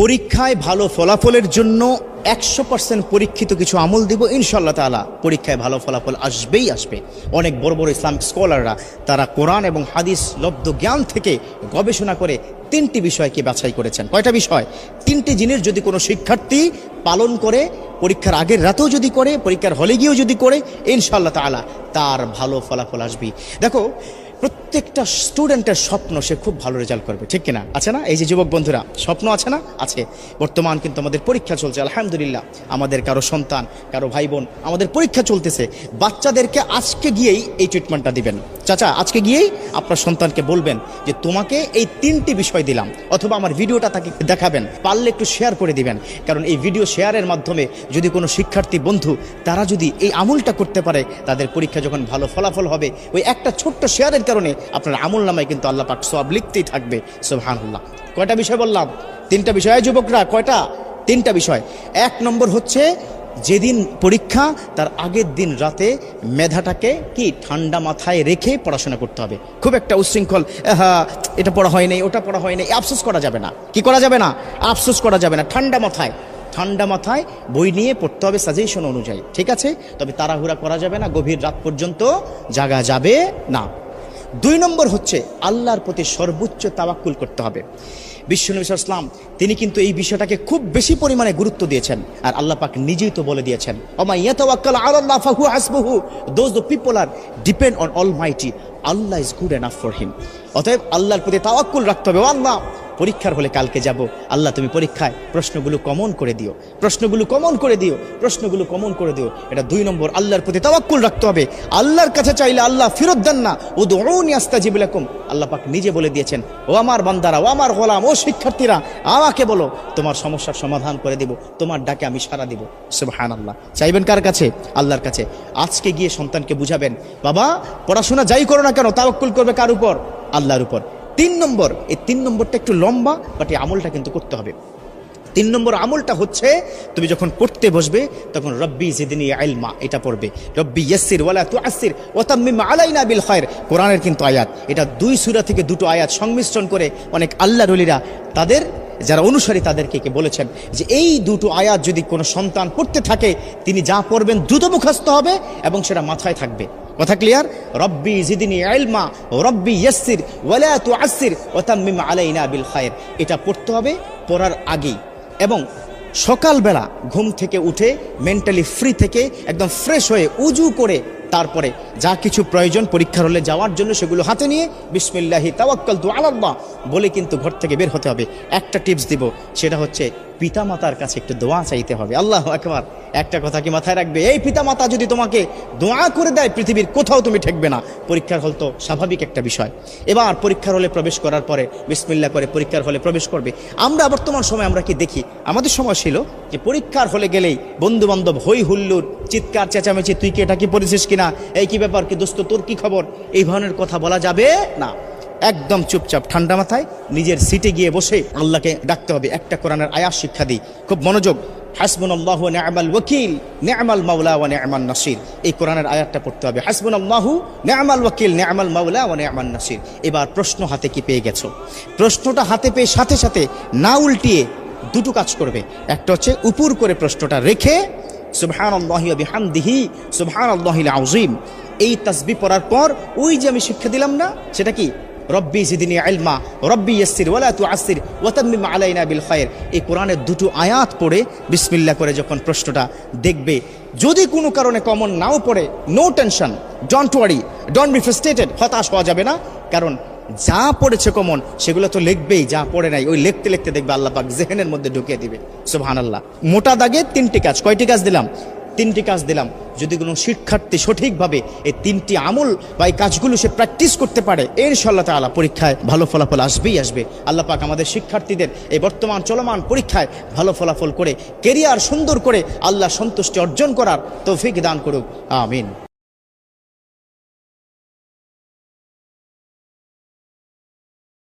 পরীক্ষায় ভালো ফলাফলের জন্য 100% পরীক্ষিত কিছু আমল দিব ইনশাআল্লাহ তাআলা। পরীক্ষায় ভালো ফলাফল আসবেই আসবে। অনেক বড় বড় ইসলামিক স্কলাররা তারা কোরআন এবং হাদিস লব্ধ জ্ঞান থেকে গবেষণা করে 3টি বিষয়কে বাছাই করেছেন। কয়টা বিষয়? 3টি জিনিস যদি কোনো শিক্ষার্থী পালন করে, পরীক্ষার আগের রাতেও যদি করে, পরীক্ষার হলে গিয়েও যদি করে, ইনশাআল্লাহ তাআলা তার ভালো ফলাফল আসবে। দেখো, প্রত্যেকটা স্টুডেন্টের স্বপ্ন সে খুব ভালো রেজাল্ট করবে, ঠিক কিনা? আছে না? এই যে যুবক বন্ধুরা, স্বপ্ন আছে না? আছে। বর্তমান কিন্তু আমাদের পরীক্ষা চলছে, আলহামদুলিল্লাহ। আমাদের কারো সন্তান, কারো ভাই বোন, আমাদের পরীক্ষা চলতেছে। বাচ্চাদেরকে আজকে গিয়েই এই ট্রিটমেন্টটা দিবেন। চাচা, আজকে গিয়েই আপনার সন্তানকে বলবেন যে তোমাকে এই 3টি বিষয় দিলাম, অথবা আমার ভিডিওটা তাকে দেখাবেন, পারলে একটু শেয়ার করে দিবেন। কারণ এই ভিডিও শেয়ারের মাধ্যমে যদি কোনো শিক্ষার্থী বন্ধু তারা যদি এই আমলটা করতে পারে, তাদের পরীক্ষা যখন ভালো ফলাফল হবে, ওই একটা ছোট্ট শেয়ারের কারণে আপনার আমল নামায় কিন্তু আল্লাহ পাক সওয়াব লিখতেই থাকবে। সুবহানাল্লাহ। কয়টা বিষয় বললাম? 3টা বিষয়। যুবকরা, কয়টা? 3টা বিষয়। 1 নম্বর হচ্ছে, যেদিন পরীক্ষা তার আগের দিন রাতে মেধাটাকে কি ঠান্ডা মাথায় রেখে পড়াশোনা করতে হবে। খুব একটা উচ্ছৃঙ্খল, হ্যাঁ এটা পড়া হয় নাই, ওটা পড়া হয় নাই, আফসোস করা যাবে না। কি করা যাবে না? আফসোস করা যাবে না। ঠান্ডা মাথায় বই নিয়ে পড়তে হবে সাজেশন অনুযায়ী, ঠিক আছে? তবে তাড়াহুড়া করা যাবে না, গভীর রাত পর্যন্ত জাগা যাবে না। 2 নম্বর হচ্ছে, আল্লাহর প্রতি সর্বোচ্চ তাওয়াক্কুল করতে হবে। বিশ্বনবী সাল্লাল্লাহু আলাইহি ওয়াসাল্লাম তিনি কিন্তু এই বিষয়টাকে খুব বেশি পরিমাণে গুরুত্ব দিয়েছেন। আর আল্লাহ পাক নিজেই তো বলে দিয়েছেন, ওমা ইয়াতাওয়াক্কাল আলাল্লাহ ফাহুয়া হাসবুহু, those the people are depend on almighty, Allah is good enough for him. অতএব আল্লাহর প্রতি তাওয়াক্কুল রাখতে হবে। ও আল্লাহ, পরীক্ষার হলে কালকে যাব, আল্লাহ তুমি পরীক্ষায় প্রশ্নগুলো কমন করে দিও, প্রশ্নগুলো কমন করে দিও। এটা 2 নম্বর, আল্লাহর প্রতি তাওয়াক্কুল রাখতে হবে। আল্লাহর কাছে চাইলে আল্লাহ ফেরত দেন না। উদউনি আস্তাজিব লাকুম, আল্লাহ পাক নিজে বলে দিয়েছেন, ও আমার বান্দারা, ও আমার গোলাম, ও শিক্ষার্থীরা, আমাকে বলো, তোমার সমস্যার সমাধান করে দিব, তোমার ডাকে আমি সাড়া দিব। সুবহানাল্লাহ। চাইবেন কার কাছে? আল্লাহর কাছে। আজকে গিয়ে সন্তানকে বুঝাবেন, বাবা পড়াশোনা যাই করো না কেন, তাওয়াক্কুল করবে কার উপর? আল্লাহর উপর। 3 নম্বর, এই 3 নম্বরটা একটু লম্বা, বাট এই আমলটা কিন্তু করতে হবে। 3 নম্বর আমলটা হচ্ছে, তুমি যখন পড়তে বসবে তখন রব্বি জিদনি ইলমা এটা পড়বে। রব্বি ইয়াসসির ওয়ালা তুআসসির ওয়া তাম্মিম আলাইনা বিল খায়র, কোরআনের কিন্তু আয়াত। এটা 2 সূরা থেকে 2টো আয়াত সংমিশ্রণ করে অনেক আল্লাহর ওলিরা তাদের যারা অনুসারী তাদেরকে বলেছেন যে এই 2টো আয়াত যদি কোনো সন্তান পড়তে থাকে, তিনি যা পড়বেন দ্রুত মুখস্থ হবে এবং সেটা মাথায় থাকবে। কথা ক্লিয়ার? রব্বি জিদনি ইলমা রব্বি ইয়াসসির ওয়ালা তুআসসির ওয়া তাম্মিম আলাইনা বিল খায়র, এটা পড়তে হবে পড়ার আগেই। এবং সকালবেলা ঘুম থেকে উঠে মেন্টালি ফ্রি থেকে একদম ফ্রেশ হয়ে উজু করে তারপরে যা কিছু প্রয়োজন পরীক্ষার হলে যাওয়ার জন্য সেগুলো হাতে নিয়ে বিসমিল্লাহি তাওয়াক্কালতু আলাল্লাহ বলে কিন্তু ঘর থেকে বের হতে হবে। একটা টিপস দিব, সেটা হচ্ছে পিতামাতার কাছে একটু দোয়া চাইতে হবে। আল্লাহু আকবার। একটা কথা কি মাথায় রাখবে, এই পিতামাতা যদি তোমাকে দোয়া করে দেয়, পৃথিবীর কোথাও তুমি ঠেকবে না। পরীক্ষার হল তো স্বাভাবিক একটা বিষয়। এবার পরীক্ষার হলে প্রবেশ করার পরে বিসমিল্লাহ করে পরীক্ষার হলে প্রবেশ করবে। আমরা বর্তমান সময় আমরা কি দেখি, আমাদের সময় ছিল যে পরীক্ষার হলে গেলেই বন্ধু বান্ধব হই হুল্লোড়, চিৎকার চেঁচামেচি, তুই কি এটা কি পড়েছিস কিনা, এই কি ব্যাপার, কি দোস্ত তোর কি খবর, এই ধরনের কথা বলা যাবে না। একদম চুপচাপ ঠান্ডা মাথায় নিজের সিটে গিয়ে বসে আল্লাহকে ডাকতে হবে। একটা কোরআনের আয়াত শিক্ষা দিই, খুব মনোযোগ। হাসবুনাল্লাহু ওয়া নি'মাল ওয়াকিল নি'মাল মাওলা ওয়া নি'মান নাসির, এই কোরআনের আয়াতটা পড়তে হবে। হাসবুনাল্লাহু নি'মাল ওয়াকিল নি'মাল মাওলা ওয়া নি'মান নাসির। এবার প্রশ্ন হাতে কি পেয়ে গেছো? প্রশ্নটা হাতে পেয়ে সাথে সাথে না উল্টিয়ে 2টো কাজ করবে। একটা হচ্ছে উপর করে প্রশ্নটা রেখে সুবহানাল্লাহি ওয়া বিহামদিহি সুবহানাল্লাহিল আযীম, এই তাসবিহ পড়ার পর ওই যে আমি শিক্ষা দিলাম না, সেটা কি রব্বি জিদনি ইলমা রব্বি ইয়াসসির ওয়ালা তুআসসির ওয়া তাম্মিম আলাইনা বিল খায়র, এই কোরআনের 2টো আয়াত পড়ে বিসমিল্লাহ করে যখন প্রশ্নটা দেখবে, যদি কোনো কারণে কমন নাও পড়ে, no tension, don't worry, don't be frustrated, হতাশ হওয়া যাবে না। কারণ যা পড়েছে কমন সেগুলো তো লিখবেই, যা পড়ে নাই ওই লিখতে লিখতে দেখবে আল্লাহ পাক জেহেনের মধ্যে ঢুকিয়ে দিবে। সুবহানাল্লাহ। মোটা দাগে 3টি কাজ। কয়টি কাজ দিলাম? 3টি কাজ দিলাম। যদি কোনো শিক্ষার্থী সঠিকভাবে এই 3টি আমল বা এই কাজগুলো সে প্র্যাকটিস করতে পারে, ইনশাআল্লাহ তাআলা পরীক্ষায় ভালো ফলাফল আসবেই আসবে। আল্লাহ পাক আমাদের শিক্ষার্থীদের এই বর্তমান চলমান পরীক্ষায় ভালো ফলাফল করে কেরিয়ার সুন্দর করে আল্লাহ সন্তুষ্টি অর্জন করার তৌফিক দান করুক। আমিন।